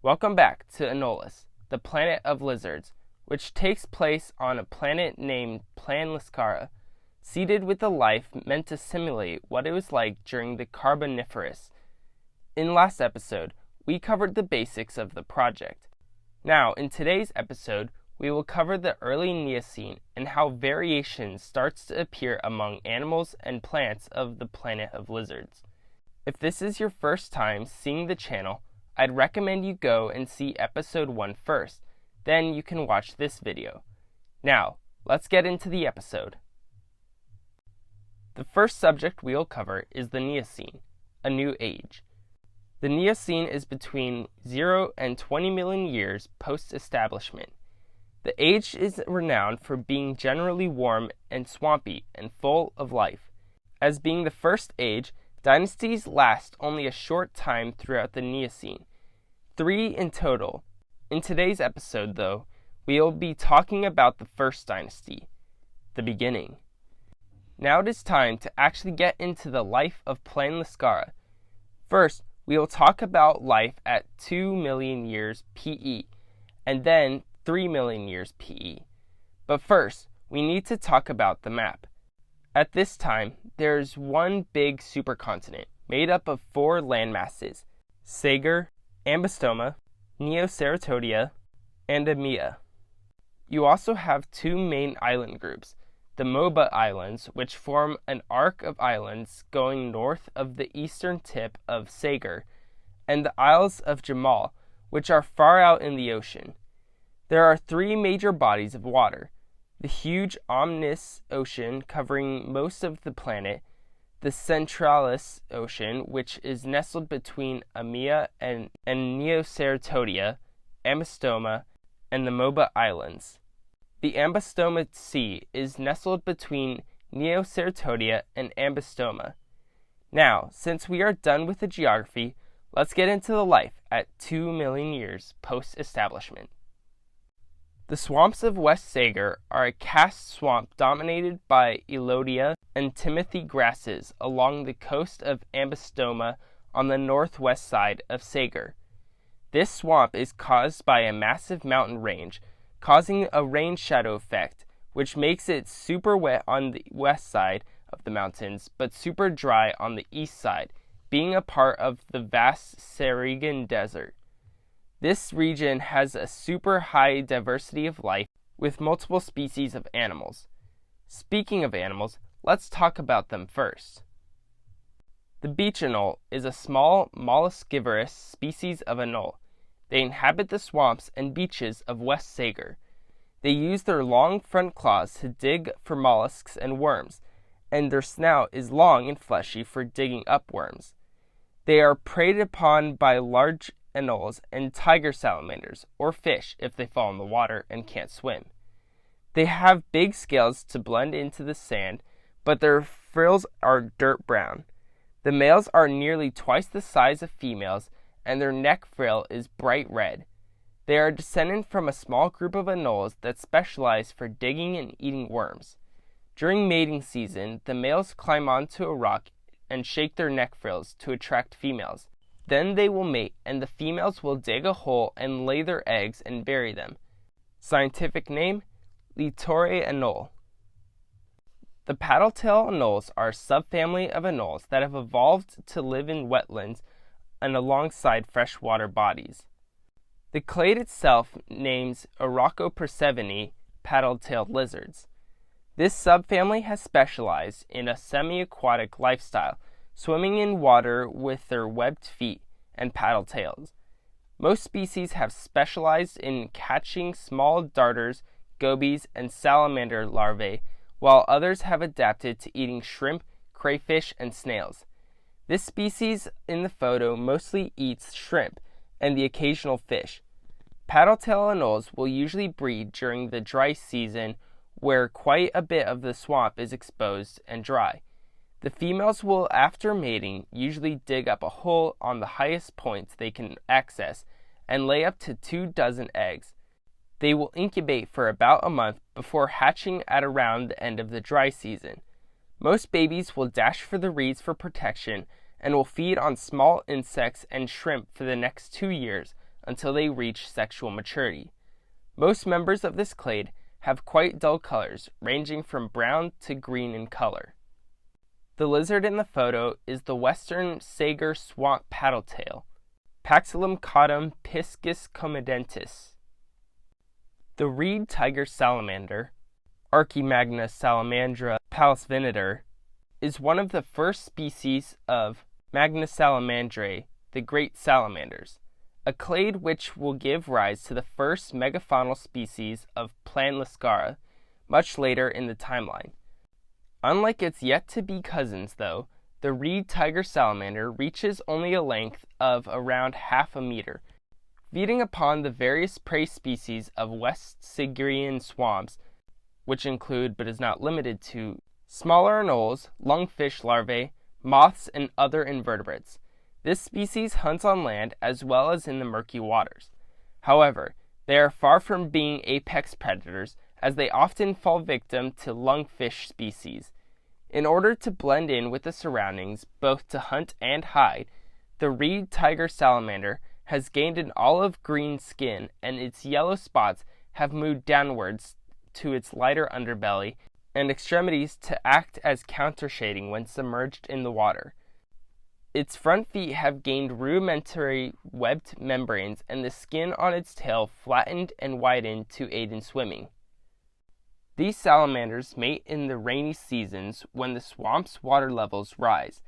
Welcome back to Anolis, the planet of lizards, which takes place on a planet named Plan-Lascara, seeded with a life meant to simulate what it was like during the Carboniferous. In last episode, we covered the basics of the project. Now, in today's episode, we will cover the early Neocene and how variation starts to appear among animals and plants of the planet of lizards. If this is your first time seeing the channel, I'd recommend you go and see episode 1 first, then you can watch this video. Now, let's get into the episode. The first subject we'll cover is the Neocene, a new age. The Neocene is between 0 and 20 million years post-establishment. The age is renowned for being generally warm and swampy and full of life. As being the first age, dynasties last only a short time throughout the Neocene, 3 in total. In today's episode, though, we will be talking about the first dynasty, the beginning. Now it is time to actually get into the life of Plan-Lascara. First, we will talk about life at 2 million years PE, and then 3 million years PE. But first, we need to talk about the map. At this time, there is one big supercontinent made up of 4 landmasses: Sagar, Ambystoma, Neoceratodia, and Amia. You also have 2 main island groups, the Moba Islands, which form an arc of islands going north of the eastern tip of Sagar, and the Isles of Jamal, which are far out in the ocean. There are 3 major bodies of water: the huge Omnis Ocean covering most of the planet, the Centralis Ocean, which is nestled between Amia and Neoceratodia, Ambystoma, and the Moba Islands. The Ambystoma Sea is nestled between Neoceratodia and Ambystoma. Now, since we are done with the geography, let's get into the life at 2 million years post-establishment. The swamps of West Sagar are a karst swamp dominated by Elodia and Timothy grasses along the coast of Ambystoma on the northwest side of Sagar. This swamp is caused by a massive mountain range, causing a rain shadow effect, which makes it super wet on the west side of the mountains, but super dry on the east side, being a part of the vast Saharian desert. This region has a super high diversity of life with multiple species of animals. Speaking of animals, let's talk about them first. The beach anole is a small molluscivorous species of anole. They inhabit the swamps and beaches of West Sagar. They use their long front claws to dig for mollusks and worms, and their snout is long and fleshy for digging up worms. They are preyed upon by large anoles and tiger salamanders, or fish if they fall in the water and can't swim. They have big scales to blend into the sand, but their frills are dirt brown. The males are nearly twice the size of females, and their neck frill is bright red. They are descended from a small group of anoles that specialize for digging and eating worms. During mating season, the males climb onto a rock and shake their neck frills to attract females. Then they will mate, and the females will dig a hole and lay their eggs and bury them. Scientific name: Littoral anole. The Paddletail anoles are a subfamily of anoles that have evolved to live in wetlands and alongside freshwater bodies. The clade itself names Orocopercevini paddle-tailed lizards. This subfamily has specialized in a semi-aquatic lifestyle, swimming in water with their webbed feet and paddle tails. Most species have specialized in catching small darters, gobies, and salamander larvae, while others have adapted to eating shrimp, crayfish, and snails. This species in the photo mostly eats shrimp and the occasional fish. Paddletail anoles will usually breed during the dry season, where quite a bit of the swamp is exposed and dry. The females will, after mating, usually dig up a hole on the highest points they can access and lay up to 24 eggs. They will incubate for about a month before hatching at around the end of the dry season. Most babies will dash for the reeds for protection and will feed on small insects and shrimp for the next 2 years until they reach sexual maturity. Most members of this clade have quite dull colors, ranging from brown to green in color. The lizard in the photo is the western sager swamp paddletail, Paxillum caudum piscis comedentis. The reed tiger salamander, Archimagna salamandra palisvinitor, is one of the first species of Magna salamandrae, the great salamanders, a clade which will give rise to the first megafaunal species of Plan-Lascara much later in the timeline. Unlike its yet-to-be cousins, though, the reed tiger salamander reaches only a length of around half a meter, feeding upon the various prey species of West Sigurian swamps, which include, but is not limited to, smaller anoles, lungfish larvae, moths, and other invertebrates. This species hunts on land as well as in the murky waters. However, they are far from being apex predators, as they often fall victim to lungfish species. In order to blend in with the surroundings, both to hunt and hide, the reed tiger salamander has gained an olive green skin, and its yellow spots have moved downwards to its lighter underbelly and extremities to act as countershading when submerged in the water. Its front feet have gained rudimentary webbed membranes, and the skin on its tail flattened and widened to aid in swimming. These salamanders mate in the rainy seasons when the swamp's water levels rise.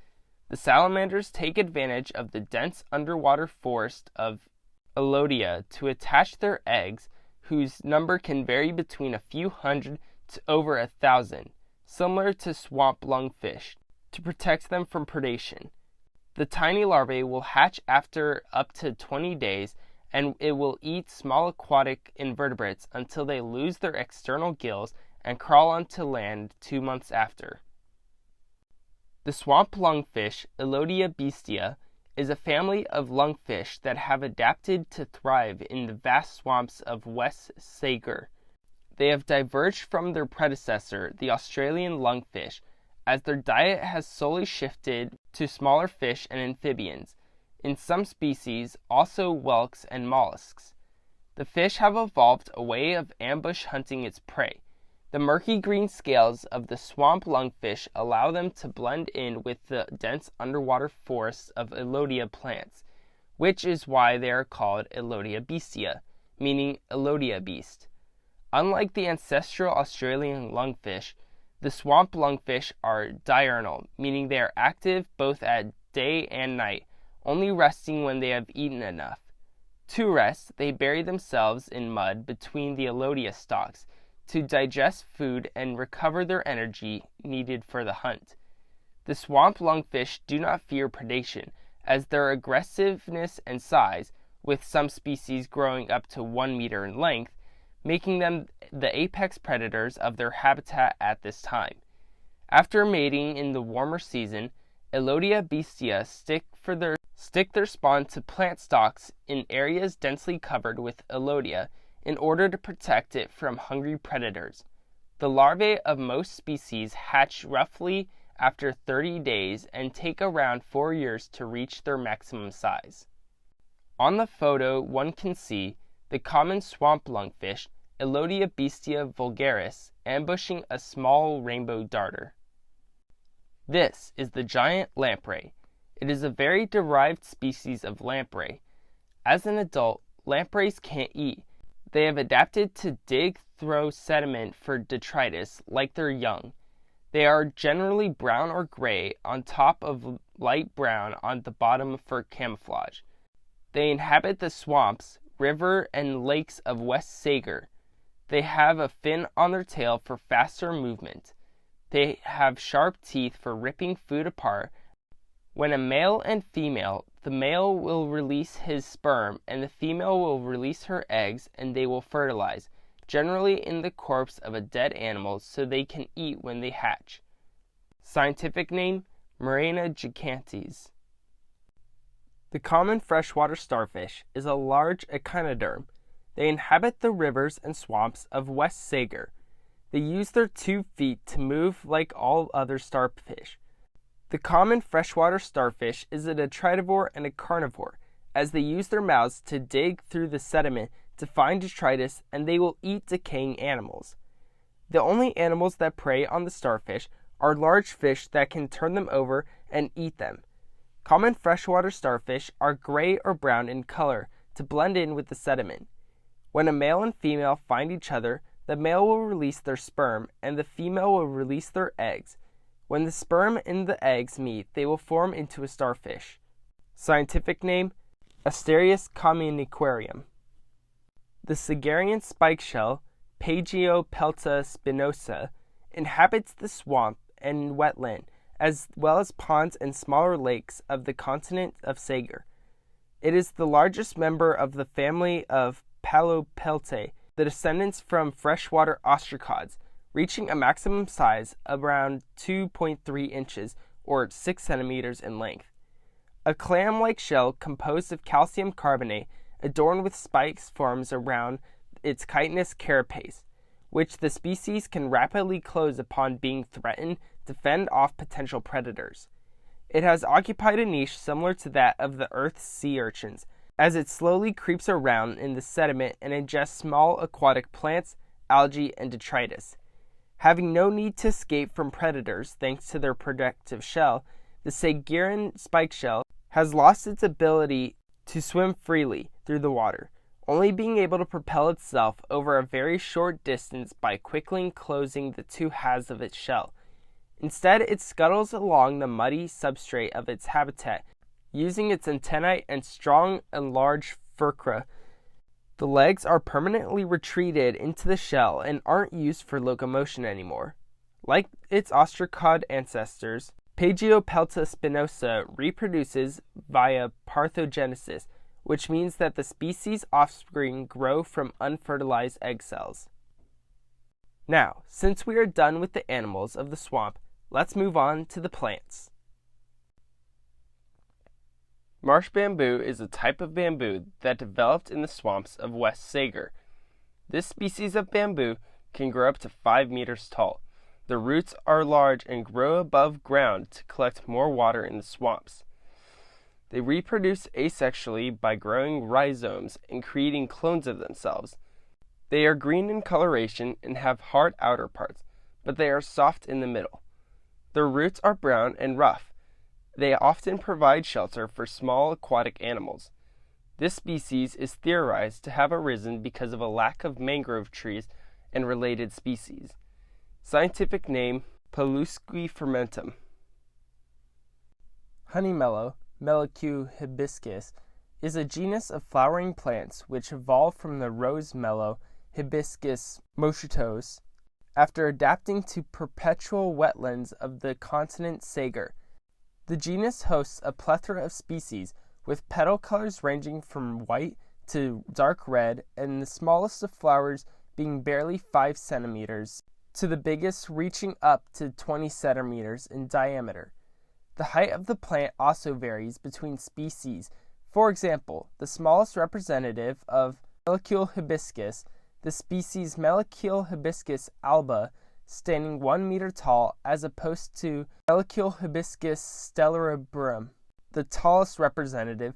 The salamanders take advantage of the dense underwater forest of Elodia to attach their eggs, whose number can vary between a few hundred to over 1,000, similar to swamp lungfish, to protect them from predation. The tiny larvae will hatch after up to 20 days, and it will eat small aquatic invertebrates until they lose their external gills and crawl onto land 2 months after. The swamp lungfish, Elodia bestia, is a family of lungfish that have adapted to thrive in the vast swamps of West Sager. They have diverged from their predecessor, the Australian lungfish, as their diet has solely shifted to smaller fish and amphibians, in some species also whelks and mollusks. The fish have evolved a way of ambush hunting its prey. The murky green scales of the swamp lungfish allow them to blend in with the dense underwater forests of Elodia plants, which is why they are called Elodia bestia, meaning Elodia beast. Unlike the ancestral Australian lungfish, the swamp lungfish are diurnal, meaning they are active both at day and night, only resting when they have eaten enough. To rest, they bury themselves in mud between the Elodia stalks to digest food and recover their energy needed for the hunt. The swamp lungfish do not fear predation, as their aggressiveness and size, with some species growing up to 1 meter in length, making them the apex predators of their habitat at this time. After mating in the warmer season, Elodia bestia stick their spawn to plant stalks in areas densely covered with Elodia in order to protect it from hungry predators. The larvae of most species hatch roughly after 30 days and take around 4 years to reach their maximum size. On the photo, one can see the common swamp lungfish, Elodia bestia vulgaris, ambushing a small rainbow darter. This is the giant lamprey. It is a very derived species of lamprey. As an adult, lampreys can't eat. They have adapted to dig through sediment for detritus like their young. They are generally brown or gray on top of light brown on the bottom for camouflage. They inhabit the swamps, river, and lakes of West Sager. They have a fin on their tail for faster movement. They have sharp teeth for ripping food apart. When a male and female, the male will release his sperm and the female will release her eggs, and they will fertilize, generally in the corpse of a dead animal, so they can eat when they hatch. Scientific name, Murena gigantes. The common freshwater starfish is a large echinoderm. They inhabit the rivers and swamps of West Sager. They use their 2 feet to move like all other starfish. The common freshwater starfish is a detritivore and a carnivore, as they use their mouths to dig through the sediment to find detritus, and they will eat decaying animals. The only animals that prey on the starfish are large fish that can turn them over and eat them. Common freshwater starfish are gray or brown in color to blend in with the sediment. When a male and female find each other, the male will release their sperm and the female will release their eggs. When the sperm and the eggs meet, they will form into a starfish. Scientific name: Asterias communiquarium. The Sigarian spikeshell, Pageopelta spinosa, inhabits the swamp and wetland, as well as ponds and smaller lakes of the continent of Sagar. It is the largest member of the family of Paddletail, the descendants from freshwater ostracods, reaching a maximum size of around 2.3 inches or 6 centimeters in length. A clam-like shell composed of calcium carbonate adorned with spikes forms around its chitinous carapace, which the species can rapidly close upon being threatened to fend off potential predators. It has occupied a niche similar to that of the Earth's sea urchins, as it slowly creeps around in the sediment and ingests small aquatic plants, algae, and detritus. Having no need to escape from predators thanks to their protective shell, the Sigarian spikeshell has lost its ability to swim freely through the water, only being able to propel itself over a very short distance by quickly closing the two halves of its shell. Instead, it scuttles along the muddy substrate of its habitat, using its antennae and strong and large furca. The legs are permanently retreated into the shell and aren't used for locomotion anymore. Like its ostracod ancestors, Pageopelta spinosa reproduces via parthenogenesis, which means that the species' offspring grow from unfertilized egg cells. Now, since we are done with the animals of the swamp, let's move on to the plants. Marsh bamboo is a type of bamboo that developed in the swamps of West Sagar. This species of bamboo can grow up to 5 meters tall. The roots are large and grow above ground to collect more water in the swamps. They reproduce asexually by growing rhizomes and creating clones of themselves. They are green in coloration and have hard outer parts, but they are soft in the middle. Their roots are brown and rough. They often provide shelter for small aquatic animals. This species is theorized to have arisen because of a lack of mangrove trees and related species. Scientific name: Palusqui fermentum. Honeymellow, Meloque hibiscus, is a genus of flowering plants which evolved from the rose mellow Hibiscus moschitose after adapting to perpetual wetlands of the continent Sagar. The genus hosts a plethora of species, with petal colors ranging from white to dark red, and the smallest of flowers being barely 5 centimeters, to the biggest reaching up to 20 centimeters in diameter. The height of the plant also varies between species. For example, the smallest representative of Meloque hibiscus, the species Meloque hibiscus alba, standing 1 meter tall, as opposed to Meloque hibiscus stellaribrum, the tallest representative,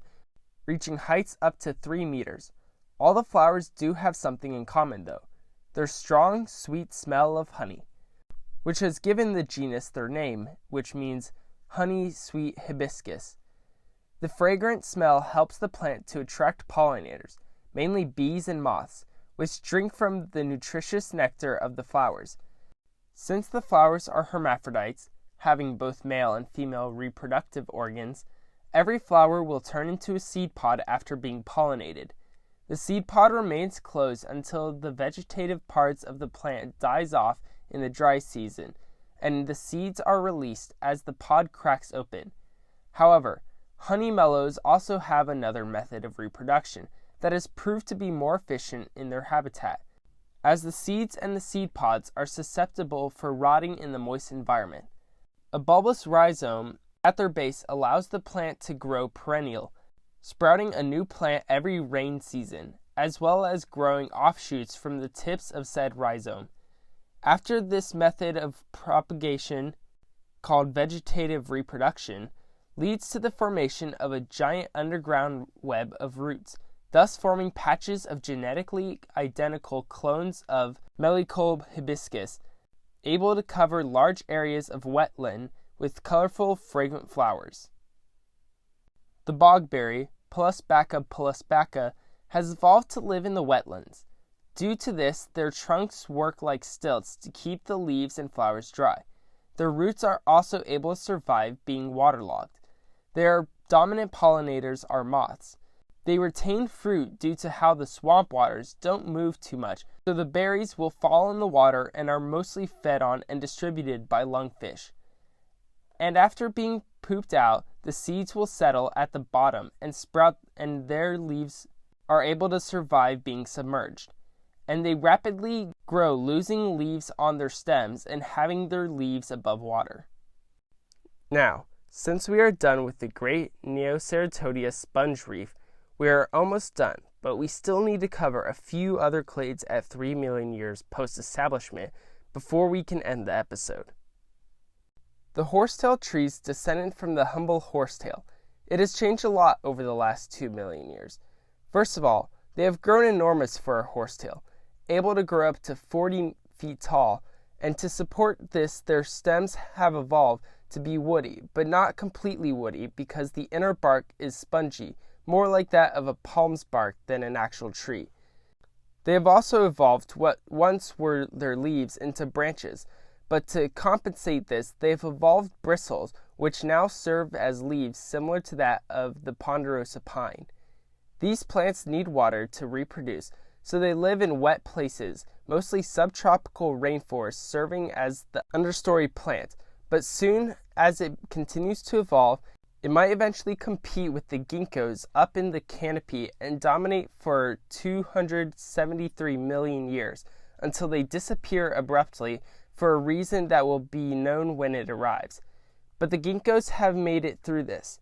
reaching heights up to 3 meters. All the flowers do have something in common, though: their strong, sweet smell of honey, which has given the genus their name, which means honey-sweet hibiscus. The fragrant smell helps the plant to attract pollinators, mainly bees and moths, which drink from the nutritious nectar of the flowers. Since the flowers are hermaphrodites, having both male and female reproductive organs, every flower will turn into a seed pod after being pollinated. The seed pod remains closed until the vegetative parts of the plant dies off in the dry season, and the seeds are released as the pod cracks open. However, honeymellows also have another method of reproduction that has proved to be more efficient in their habitat, as the seeds and the seed pods are susceptible for rotting in the moist environment. A bulbous rhizome at their base allows the plant to grow perennial, sprouting a new plant every rain season, as well as growing offshoots from the tips of said rhizome. After this method of propagation, called vegetative reproduction, leads to the formation of a giant underground web of roots, thus forming patches of genetically identical clones of Melicob hibiscus, able to cover large areas of wetland with colorful, fragrant flowers. The bogberry, Paddletail, has evolved to live in the wetlands. Due to this, their trunks work like stilts to keep the leaves and flowers dry. Their roots are also able to survive being waterlogged. Their dominant pollinators are moths. They retain fruit due to how the swamp waters don't move too much, so the berries will fall in the water and are mostly fed on and distributed by lungfish. And after being pooped out, the seeds will settle at the bottom and sprout, and their leaves are able to survive being submerged. And they rapidly grow, losing leaves on their stems and having their leaves above water. Now, since we are done with the great Neocene sponge reef, we are almost done, but we still need to cover a few other clades at 3 million years post-establishment before we can end the episode. The horsetail tree's descendant from the humble horsetail. It has changed a lot over the last 2 million years. First of all, they have grown enormous for a horsetail, able to grow up to 40 feet tall, and to support this, their stems have evolved to be woody, but not completely woody because the inner bark is spongy, more like that of a palm's bark than an actual tree. They have also evolved what once were their leaves into branches, but to compensate this, they have evolved bristles, which now serve as leaves similar to that of the ponderosa pine. These plants need water to reproduce, so they live in wet places, mostly subtropical rainforests serving as the understory plant, but soon as it continues to evolve, it might eventually compete with the ginkgos up in the canopy and dominate for 273 million years until they disappear abruptly for a reason that will be known when it arrives. But the ginkgos have made it through this.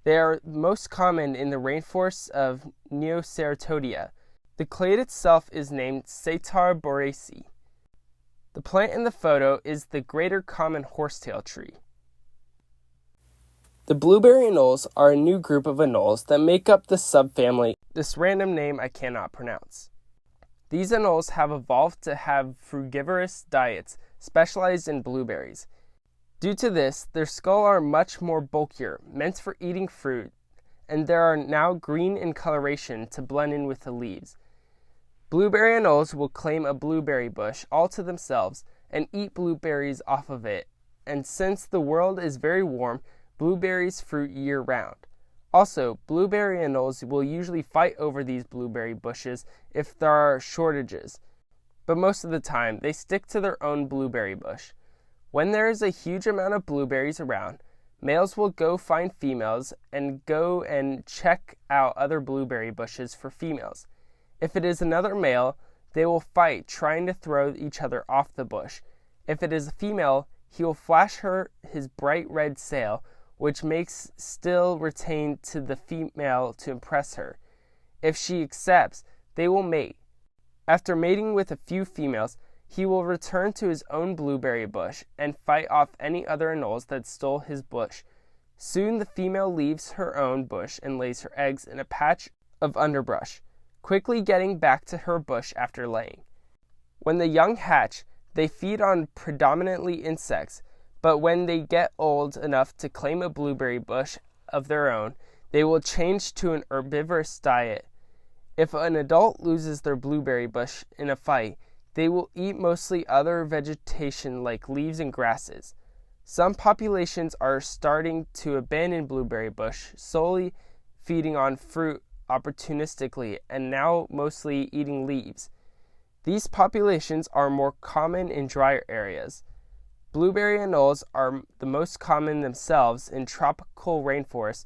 They are most common in the rainforests of Neocene. The clade itself is named Satar boraci. The plant in the photo is the greater common horsetail tree. The blueberry anoles are a new group of anoles that make up the subfamily, this random name I cannot pronounce. These anoles have evolved to have frugivorous diets specialized in blueberries. Due to this, their skull are much more bulkier, meant for eating fruit, and they are now green in coloration to blend in with the leaves. Blueberry anoles will claim a blueberry bush all to themselves and eat blueberries off of it, and since the world is very warm, blueberries fruit year-round. Also, blueberry anoles will usually fight over these blueberry bushes if there are shortages, but most of the time they stick to their own blueberry bush. When there is a huge amount of blueberries around, males will go find females and go and check out other blueberry bushes for females. If it is another male, they will fight, trying to throw each other off the bush. If it is a female, he will flash her his bright red sail, which makes still retain to the female to impress her. If she accepts, they will mate. After mating with a few females, he will return to his own blueberry bush and fight off any other anoles that stole his bush. Soon the female leaves her own bush and lays her eggs in a patch of underbrush, quickly getting back to her bush after laying. When the young hatch, they feed on predominantly insects, but when they get old enough to claim a blueberry bush of their own, they will change to an herbivorous diet. If an adult loses their blueberry bush in a fight, they will eat mostly other vegetation like leaves and grasses. Some populations are starting to abandon blueberry bush, solely feeding on fruit opportunistically and now mostly eating leaves. These populations are more common in drier areas. Blueberry anoles are the most common themselves in tropical rainforests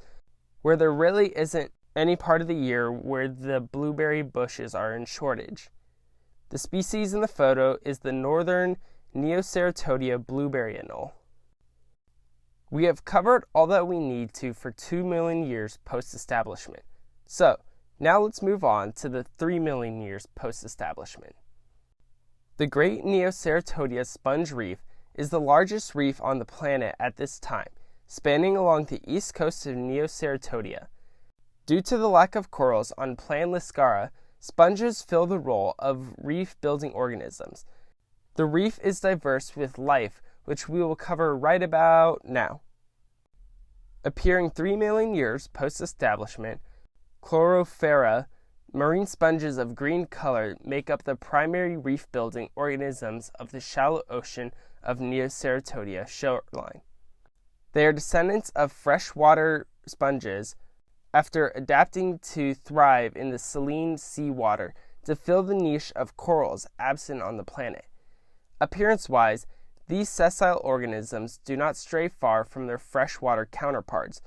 where there really isn't any part of the year where the blueberry bushes are in shortage. The species in the photo is the northern Neocene blueberry anole. We have covered all that we need to for 2 million years post-establishment. So, now let's move on to the 3 million years post-establishment. The Great Neocene sponge reef is the largest reef on the planet at this time, spanning along the east coast of Neoceratodia. Due to the lack of corals on Plan-Lascara, sponges fill the role of reef-building organisms. The reef is diverse with life, which we will cover right about now. Appearing 3 million years post-establishment, Chlorophyra, marine sponges of green color, make up the primary reef-building organisms of the shallow ocean of Neoceratodia shoreline. They are descendants of freshwater sponges after adapting to thrive in the saline seawater to fill the niche of corals absent on the planet. Appearance-wise, these sessile organisms do not stray far from their freshwater counterparts,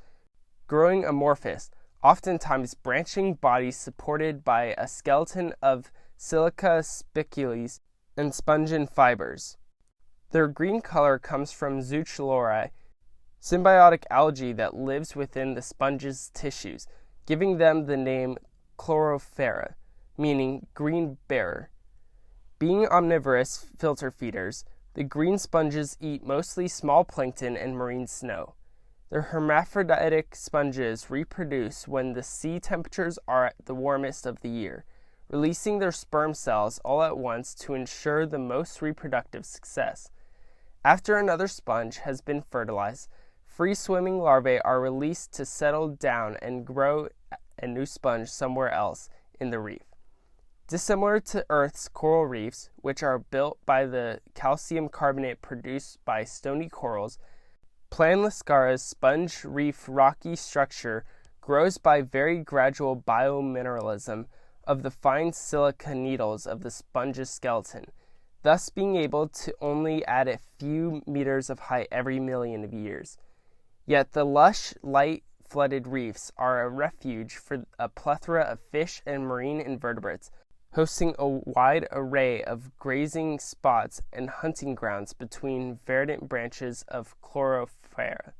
growing amorphous, oftentimes branching bodies supported by a skeleton of silica spicules and spongin fibers. Their green color comes from zoochlorae, symbiotic algae that lives within the sponge's tissues, giving them the name Chlorophyra, meaning green bearer. Being omnivorous filter feeders, the green sponges eat mostly small plankton and marine snow. Their hermaphroditic sponges reproduce when the sea temperatures are at the warmest of the year, releasing their sperm cells all at once to ensure the most reproductive success. After another sponge has been fertilized, free-swimming larvae are released to settle down and grow a new sponge somewhere else in the reef. Dissimilar to Earth's coral reefs, which are built by the calcium carbonate produced by stony corals, Plan-Lascara's sponge reef rocky structure grows by very gradual biomineralism of the fine silica needles of the sponge's skeleton, thus being able to only add a few meters of height every million of years. Yet the lush, light-flooded reefs are a refuge for a plethora of fish and marine invertebrates, hosting a wide array of grazing spots and hunting grounds between verdant branches of Chlorophyra.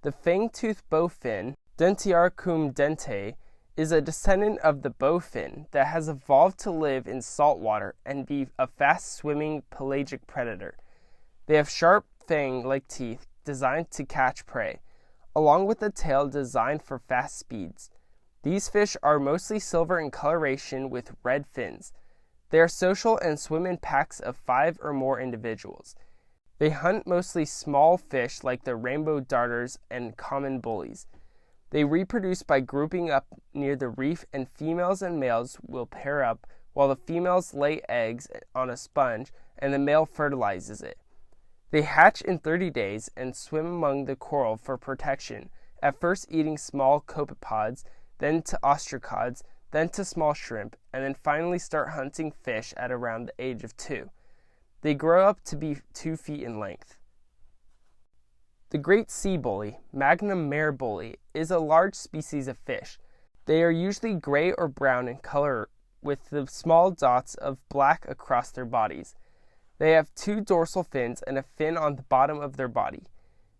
The fang-toothed bowfin, Dentiarchum dente, is a descendant of the bowfin that has evolved to live in salt water and be a fast-swimming pelagic predator. They have sharp fang-like teeth designed to catch prey, along with a tail designed for fast speeds. These fish are mostly silver in coloration with red fins. They are social and swim in packs of 5 or more individuals. They hunt mostly small fish like the rainbow darters and common bullies. They reproduce by grouping up near the reef, and females and males will pair up while the females lay eggs on a sponge and the male fertilizes it. They hatch in 30 days and swim among the coral for protection, at first eating small copepods, then to ostracods, then to small shrimp, and then finally start hunting fish at around the age of 2. They grow up to be 2 feet in length. The great sea bully, Magnum mare bully, is a large species of fish. They are usually gray or brown in color with the small dots of black across their bodies. They have 2 dorsal fins and a fin on the bottom of their body.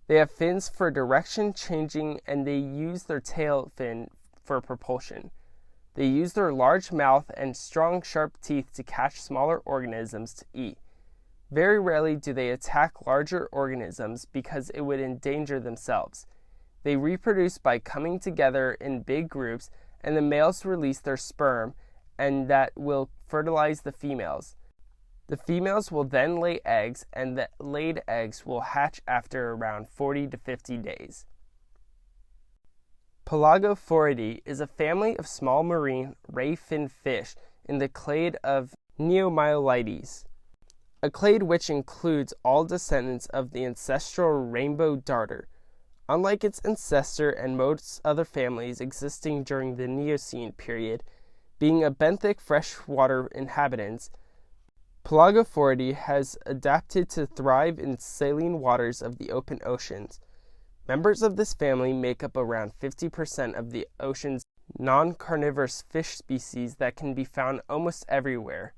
They have fins for direction changing, and they use their tail fin for propulsion. They use their large mouth and strong, sharp teeth to catch smaller organisms to eat. Very rarely do they attack larger organisms because it would endanger themselves. They reproduce by coming together in big groups, and the males release their sperm, and that will fertilize the females. The females will then lay eggs, and the laid eggs will hatch after around 40 to 50 days. Pelagophoridae is a family of small marine ray-fin fish in the clade of Neomylides, a clade which includes all descendants of the ancestral rainbow darter. Unlike its ancestor and most other families existing during the Neocene period, being a benthic freshwater inhabitants, Pelagophoridae has adapted to thrive in saline waters of the open oceans. Members of this family make up around 50% of the ocean's non-carnivorous fish species that can be found almost everywhere.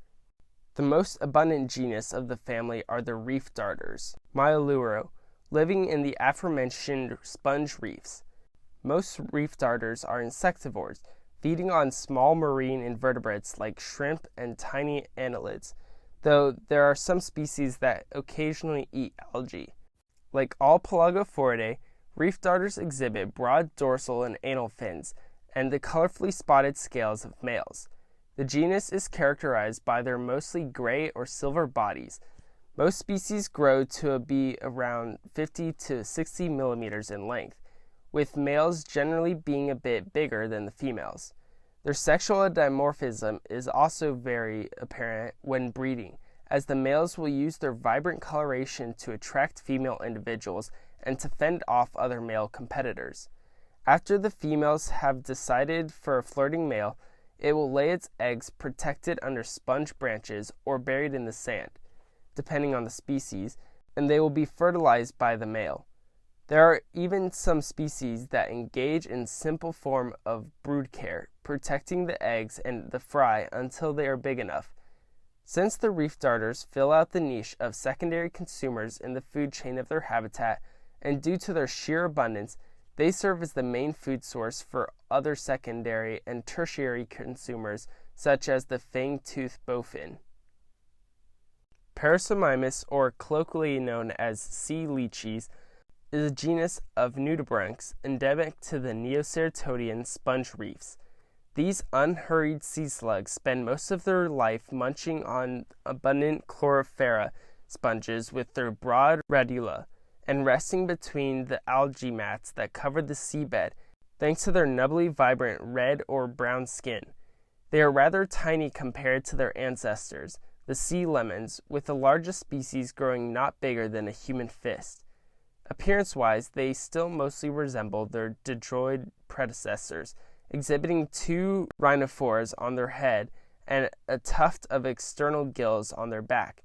The most abundant genus of the family are the reef darters, Myoluro, living in the aforementioned sponge reefs. Most reef darters are insectivores, feeding on small marine invertebrates like shrimp and tiny annelids, though there are some species that occasionally eat algae. Like all Pelagophoridea, reef darters exhibit broad dorsal and anal fins and the colorfully spotted scales of males. The genus is characterized by their mostly gray or silver bodies. Most species grow to be around 50 to 60 millimeters in length, with males generally being a bit bigger than the females. Their sexual dimorphism is also very apparent when breeding, as the males will use their vibrant coloration to attract female individuals and to fend off other male competitors. After the females have decided for a flirting male, it will lay its eggs protected under sponge branches or buried in the sand, depending on the species, and they will be fertilized by the male. There are even some species that engage in simple form of brood care, protecting the eggs and the fry until they are big enough. Since the reef darters fill out the niche of secondary consumers in the food chain of their habitat, and due to their sheer abundance, they serve as the main food source for other secondary and tertiary consumers, such as the fang-toothed bowfin. Parasomymus, or colloquially known as sea leeches, is a genus of nudibranchs endemic to the Neoceratodian sponge reefs. These unhurried sea slugs spend most of their life munching on abundant chlorophylla sponges with their broad radula and resting between the algae mats that cover the seabed thanks to their nubbly vibrant red or brown skin. They are rather tiny compared to their ancestors, the sea lemons, with the largest species growing not bigger than a human fist. Appearance-wise, they still mostly resemble their dendroid predecessors, exhibiting two rhinophores on their head and a tuft of external gills on their back.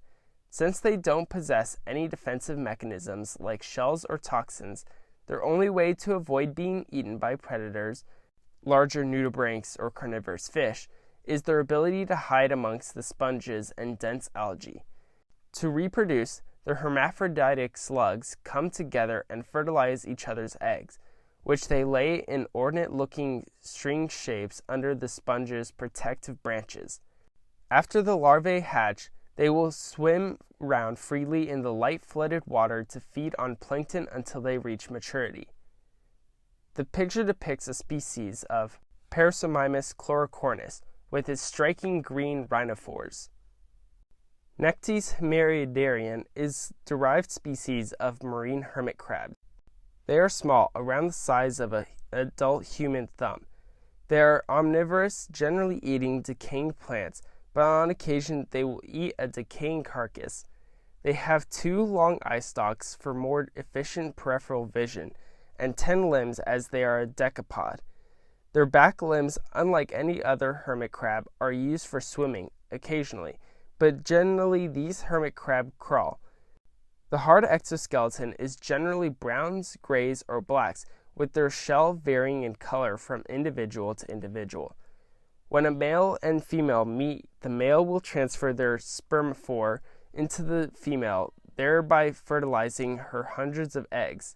Since they don't possess any defensive mechanisms like shells or toxins, their only way to avoid being eaten by predators, larger nudibranchs or carnivorous fish, is their ability to hide amongst the sponges and dense algae. To reproduce, the hermaphroditic slugs come together and fertilize each other's eggs, which they lay in ordinate-looking string shapes under the sponge's protective branches. After the larvae hatch, they will swim around freely in the light-flooded water to feed on plankton until they reach maturity. The picture depicts a species of Parasomymus chlorocornis with its striking green rhinophores. Nectes meridian is a derived species of marine hermit crabs. They are small, around the size of an adult human thumb. They are omnivorous, generally eating decaying plants, but on occasion they will eat a decaying carcass. They have 2 long eye stalks for more efficient peripheral vision, and 10 limbs as they are a decapod. Their back limbs, unlike any other hermit crab, are used for swimming, occasionally, but generally these hermit crab crawl. The hard exoskeleton is generally browns, grays, or blacks, with their shell varying in color from individual to individual. When a male and female meet, the male will transfer their spermophore into the female, thereby fertilizing her hundreds of eggs.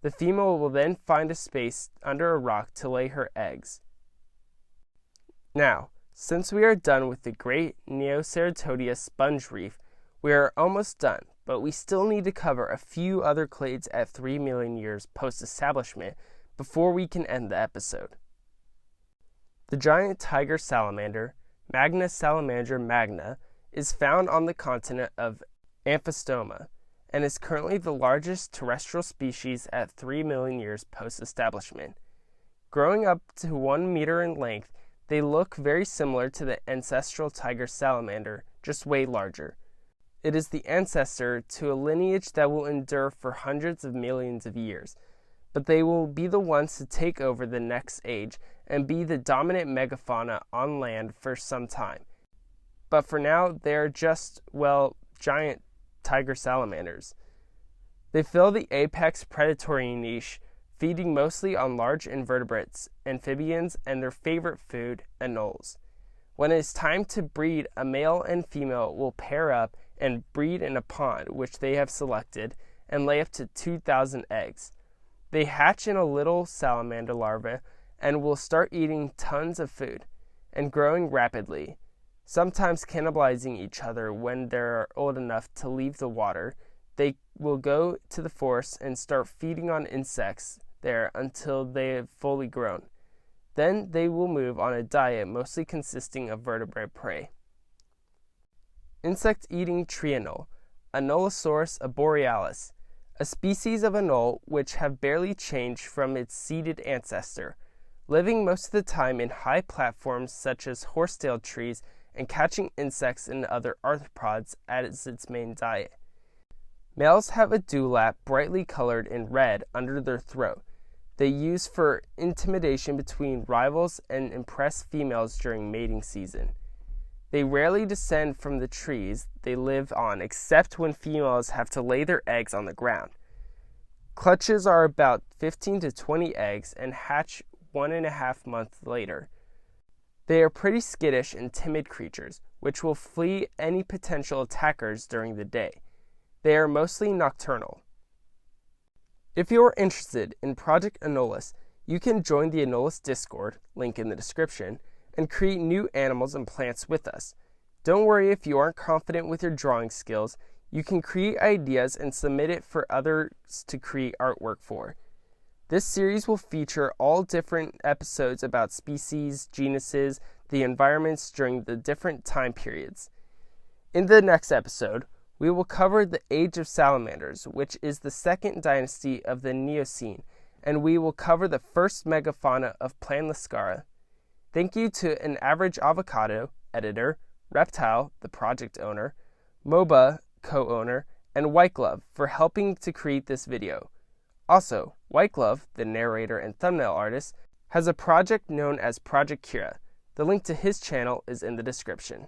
The female will then find a space under a rock to lay her eggs. Now, since we are done with the great Neoceratodia sponge reef, we are almost done, but we still need to cover a few other clades at 3 million years post-establishment before we can end the episode. The giant tiger salamander, Magna salamandra magna, is found on the continent of Amphistoma and is currently the largest terrestrial species at 3 million years post-establishment. Growing up to 1 meter in length, they look very similar to the ancestral tiger salamander, just way larger. It is the ancestor to a lineage that will endure for hundreds of millions of years, but they will be the ones to take over the next age and be the dominant megafauna on land for some time. But for now, they are just, giant tiger salamanders. They fill the apex predatory niche, feeding mostly on large invertebrates, amphibians, and their favorite food, anoles. When it is time to breed, a male and female will pair up and breed in a pond which they have selected and lay up to 2,000 eggs. They hatch in a little salamander larva and will start eating tons of food and growing rapidly, sometimes cannibalizing each other when they're old enough to leave the water. they will go to the forest and start feeding on insects there until they have fully grown. Then they will move on a diet mostly consisting of vertebrate prey. Insect-eating tree anole, Anolis borealis, a species of anole which have barely changed from its seeded ancestor, living most of the time in high platforms such as horsetail trees and catching insects and other arthropods as its main diet. Males have a dewlap brightly colored in red under their throat. They use for intimidation between rivals and impress females during mating season. They rarely descend from the trees they live on except when females have to lay their eggs on the ground. Clutches are about 15 to 20 eggs and hatch 1.5 months later. They are pretty skittish and timid creatures, which will flee any potential attackers during the day. They are mostly nocturnal. If you are interested in Project Anolis, you can join the Anolis Discord, link in the description, and create new animals and plants with us. Don't worry if you aren't confident with your drawing skills, you can create ideas and submit it for others to create artwork for. This series will feature all different episodes about species, genuses, the environments during the different time periods. In the next episode, we will cover the Age of Salamanders, which is the second dynasty of the Neocene, and we will cover the first megafauna of Plan-Lascara. Thank you to An Average Avocado, editor, Reptile, the project owner, MOBA, co-owner, and White Glove for helping to create this video. Also, White Glove, the narrator and thumbnail artist, has a project known as Project Kira. The link to his channel is in the description.